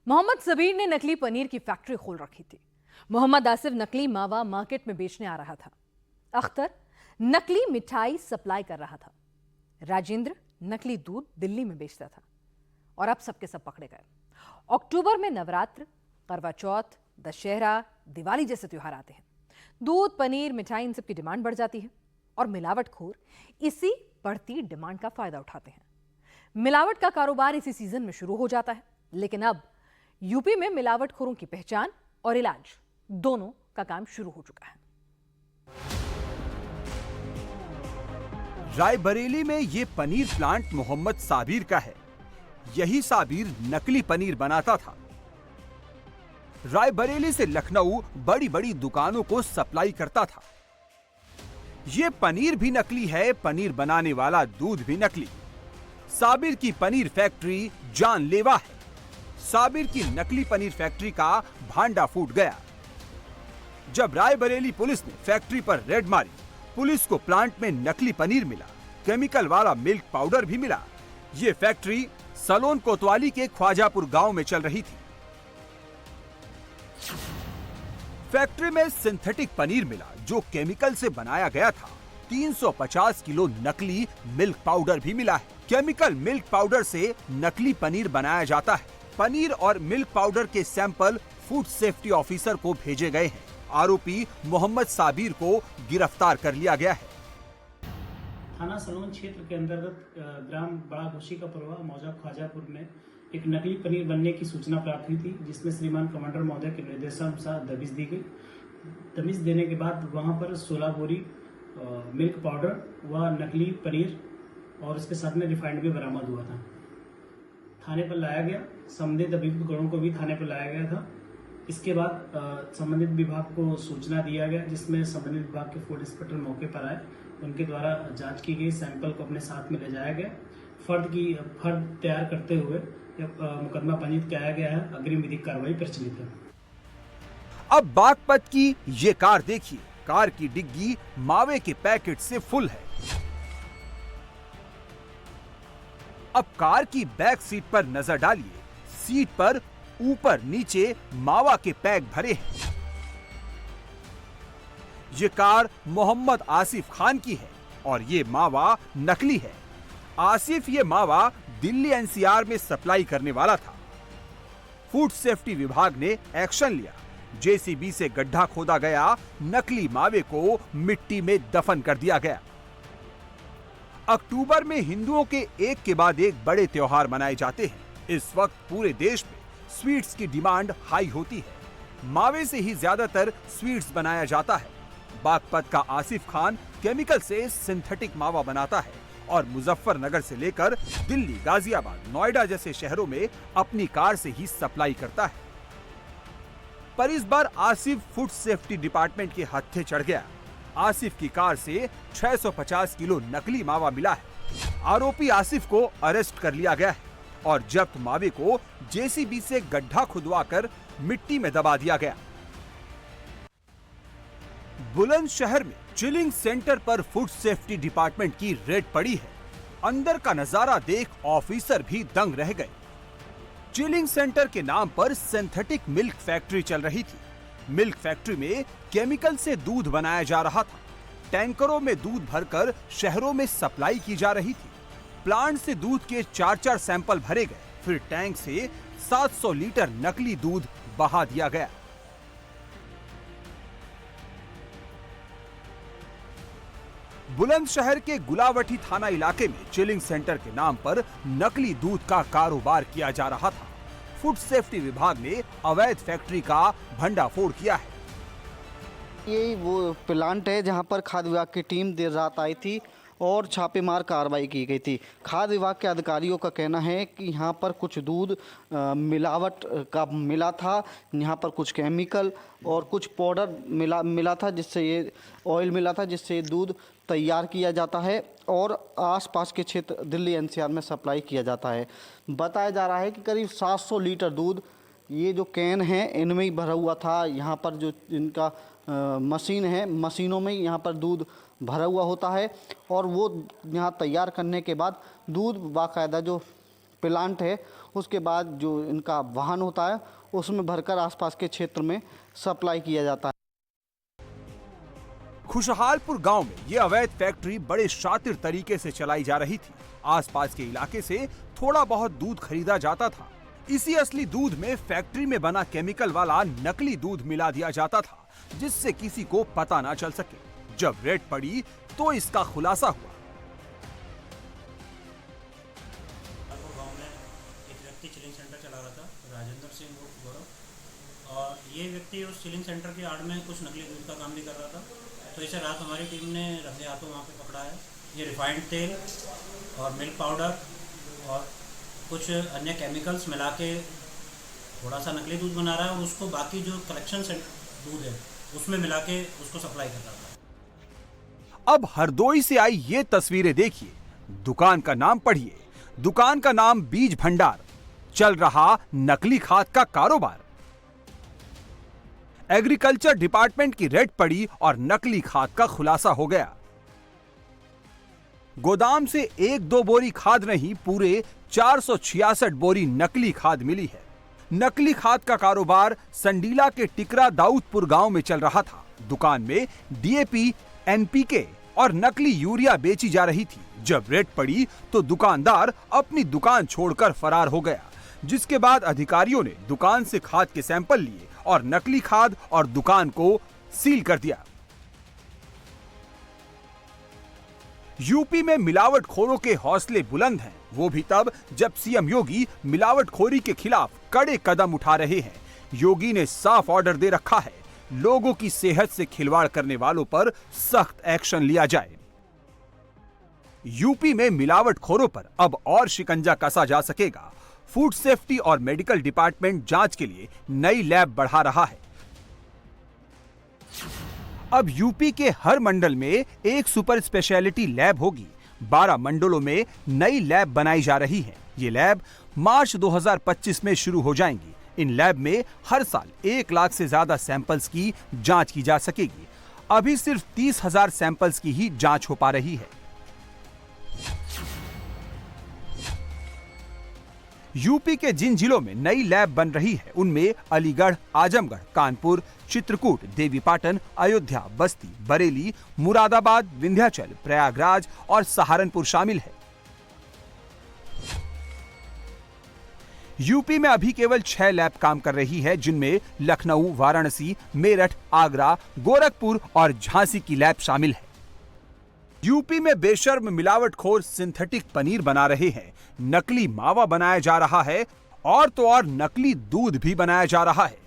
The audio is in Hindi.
मोहम्मद सबीर ने नकली पनीर की फैक्ट्री खोल रखी थी। मोहम्मद आसिफ नकली मावा मार्केट में बेचने आ रहा था। अख्तर नकली मिठाई सप्लाई कर रहा था। राजेंद्र नकली दूध दिल्ली में बेचता था। और अब सबके सब पकड़े गए। अक्टूबर में नवरात्र, करवा चौथ, दशहरा, दिवाली जैसे त्योहार आते हैं। दूध, पनीर, मिठाई, इन सब की डिमांड बढ़ जाती है और मिलावटखोर इसी बढ़ती डिमांड का फायदा उठाते हैं। मिलावट का कारोबार इसी सीजन में शुरू हो जाता है, लेकिन अब यूपी में मिलावटखोरों की पहचान और इलाज दोनों का काम शुरू हो चुका है। रायबरेली में ये पनीर प्लांट मोहम्मद साबिर का है। यही साबिर नकली पनीर बनाता था। रायबरेली से लखनऊ बड़ी बड़ी दुकानों को सप्लाई करता था। ये पनीर भी नकली है, पनीर बनाने वाला दूध भी नकली। साबिर की पनीर फैक्ट्री जानलेवा है। साबिर की नकली पनीर फैक्ट्री का भांडा फूट गया। जब रायबरेली पुलिस ने फैक्ट्री पर रेड मारी, पुलिस को प्लांट में नकली पनीर मिला, केमिकल वाला मिल्क पाउडर भी मिला। ये फैक्ट्री सलोन कोतवाली के ख्वाजापुर गांव में चल रही थी। फैक्ट्री में सिंथेटिक पनीर मिला जो केमिकल से बनाया गया था। 350 किलो नकली मिल्क पाउडर भी मिला है। केमिकल मिल्क पाउडर से नकली पनीर बनाया जाता है। पनीर और मिल्क पाउडर के सैंपल फूड सेफ्टी ऑफिसर को भेजे गए हैं। आरोपी मोहम्मद साबिर को गिरफ्तार कर लिया गया है। थाना सलोन क्षेत्र के अंतर्गत ग्राम बड़ा घोशी का परवा मौजा ख्वाजापुर में एक नकली पनीर बनने की सूचना प्राप्त हुई थी, जिसमें श्रीमान कमांडर महोदय के निर्देशानुसार दबिश दी गई। दबिश देने के बाद वहां पर 16 बोरी मिल्क पाउडर व नकली पनीर और उसके साथ में रिफाइंड भी बरामद हुआ था। थाने पर लाया गया। संबंधित अभियुक्तगणों को भी थाने पर लाया गया था। इसके बाद संबंधित विभाग को सूचना दिया गया, जिसमें संबंधित विभाग के फूड इंस्पेक्टर मौके पर आए। उनके द्वारा जांच की गई, सैंपल को अपने साथ में ले जाया गया। फर्द तैयार करते हुए मुकदमा पंजीत किया गया है। अग्रिम विधिक कार्रवाई प्रचलित है। अब बागपत की ये कार देखिए। कार की डिग्गी मावे के पैकेट से फुल है। अब कार की बैक सीट पर नजर डालिए। सीट पर ऊपर नीचे मावा के पैक भरे हैं। ये कार मोहम्मद आसिफ खान की है और ये मावा नकली है। आसिफ ये मावा दिल्ली एनसीआर में सप्लाई करने वाला था। फूड सेफ्टी विभाग ने एक्शन लिया। जेसीबी से गड्ढा खोदा गया। नकली मावे को मिट्टी में दफन कर दिया गया। अक्टूबर में हिंदुओं के एक के बाद एक बड़े त्योहार मनाए जाते हैं। इस वक्त पूरे देश में स्वीट्स की डिमांड हाई होती है। मावे से ही ज्यादातर स्वीट्स बनाया जाता है। बागपत का आसिफ खान केमिकल से सिंथेटिक मावा बनाता है और मुजफ्फरनगर से लेकर दिल्ली, गाजियाबाद, नोएडा जैसे शहरों में अपनी कार से ही सप्लाई करता है। पर इस बार आसिफ फूड सेफ्टी डिपार्टमेंट के हत्थे चढ़ गया। आसिफ की कार से 650 किलो नकली मावा मिला है। आरोपी आसिफ को अरेस्ट कर लिया गया है और जब्त मावे को जेसीबी से गड्ढा खुदवाकर मिट्टी में दबा दिया गया। बुलंदशहर में चिलिंग सेंटर पर फूड सेफ्टी डिपार्टमेंट की रेड पड़ी है। अंदर का नजारा देख ऑफिसर भी दंग रह गए। चिलिंग सेंटर के नाम पर सिंथेटिक मिल्क फैक्ट्री चल रही थी। मिल्क फैक्ट्री में केमिकल से दूध बनाया जा रहा था। टैंकरों में दूध भरकर शहरों में सप्लाई की जा रही थी। प्लांट से दूध के 4-4 सैंपल भरे गए। फिर टैंक से 700 लीटर नकली दूध बहा दिया गया। बुलंदशहर के गुलावटी थाना इलाके में चिलिंग सेंटर के नाम पर नकली दूध का कारोबार किया जा रहा था। फूड सेफ्टी विभाग ने अवैध फैक्ट्री का भंडाफोड़ किया है। यही वो प्लांट है जहां पर खाद्य विभाग की टीम देर रात आई थी और छापेमार कार्रवाई की गई थी। खाद्य विभाग के अधिकारियों का कहना है कि यहाँ पर कुछ दूध मिलावट का मिला था। यहाँ पर कुछ केमिकल और कुछ पाउडर मिला था, जिससे ये ऑयल मिला था, जिससे ये दूध तैयार किया जाता है और आसपास के क्षेत्र दिल्ली एनसीआर में सप्लाई किया जाता है। बताया जा रहा है कि करीब 700 लीटर दूध ये जो कैन है इनमें ही भरा हुआ था। यहाँ पर जो इनका मशीन है, मशीनों में यहाँ पर दूध भरा हुआ होता है और वो यहाँ तैयार करने के बाद दूध बाकायदा जो प्लांट है, उसके बाद जो इनका वाहन होता है उसमें भरकर आसपास के क्षेत्र में सप्लाई किया जाता है। खुशहालपुर गांव में ये अवैध फैक्ट्री बड़े शातिर तरीके से चलाई जा रही थी। आसपास के इलाके से थोड़ा बहुत दूध खरीदा जाता था। इसी असली दूध में फैक्ट्री में बना केमिकल वाला नकली दूध मिला दिया जाता था, जिससे किसी को पता ना चल सके। जब रेड पड़ी तो इसका खुलासा हुआ। गांव में एक व्यक्ति चिलिंग सेंटर चला रहा था, राजेंद्र सिंह उर्फ गौरव, और ये व्यक्ति उस चिलिंग सेंटर की आड़ में कुछ नकली दूध का काम भी कर रहा था। तो इसे रात हमारी टीम ने रफे हाथों वहाँ पे पकड़ा है। ये रिफाइंड तेल और मिल्क पाउडर और कुछ अन्य केमिकल्स मिला के थोड़ा सा नकली दूध बना रहा है और उसको बाकी जो कलेक्शन से दूध है उसमें मिला के उसको सप्लाई कर रहा था। अब हरदोई से आई ये तस्वीरें देखिए, दुकान का नाम पढ़िए। दुकान का नाम बीज भंडार, चल रहा नकली खाद का कारोबार। एग्रीकल्चर डिपार्टमेंट की रेड पड़ी और नकली खाद का खुलासा हो गया। गोदाम से 1-2 बोरी खाद नहीं, पूरे 466 बोरी नकली खाद मिली है। नकली खाद का कारोबार संडीला के टिकरा दाऊदपुर गांव में चल रहा था। दुकान में डीएपी, एनपीके और नकली यूरिया बेची जा रही थी। जब रेड पड़ी तो दुकानदार अपनी दुकान छोड़कर फरार हो गया, जिसके बाद अधिकारियों ने दुकान से खाद के सैंपल लिए और नकली खाद और दुकान को सील कर दिया। यूपी में मिलावटखोरों के हौसले बुलंद हैं, वो भी तब जब सीएम योगी मिलावटखोरी के खिलाफ कड़े कदम उठा रहे हैं। योगी ने साफ ऑर्डर दे रखा है, लोगों की सेहत से खिलवाड़ करने वालों पर सख्त एक्शन लिया जाए। यूपी में मिलावटखोरों पर अब और शिकंजा कसा जा सकेगा। फूड सेफ्टी और मेडिकल डिपार्टमेंट जांच के लिए नई लैब बढ़ा रहा है। अब यूपी के हर मंडल में एक सुपर स्पेशलिटी लैब होगी। 12 मंडलों में नई लैब बनाई जा रही है। ये लैब मार्च 2025 में शुरू हो जाएंगी। इन लैब में हर साल 1 लाख से ज्यादा सैंपल्स की जांच की जा सकेगी। अभी सिर्फ 30,000 सैंपल्स की ही जांच हो पा रही है। यूपी के जिन जिलों में नई लैब बन रही है उनमें अलीगढ़, आजमगढ़, कानपुर, चित्रकूट, देवीपाटन, अयोध्या, बस्ती, बरेली, मुरादाबाद, विंध्याचल, प्रयागराज और सहारनपुर शामिल है। यूपी में अभी केवल 6 लैब काम कर रही है, जिनमें लखनऊ, वाराणसी, मेरठ, आगरा, गोरखपुर और झांसी की लैब शामिल है। यूपी में बेशर्म मिलावटखोर सिंथेटिक पनीर बना रहे हैं, नकली मावा बनाया जा रहा है और तो और नकली दूध भी बनाया जा रहा है।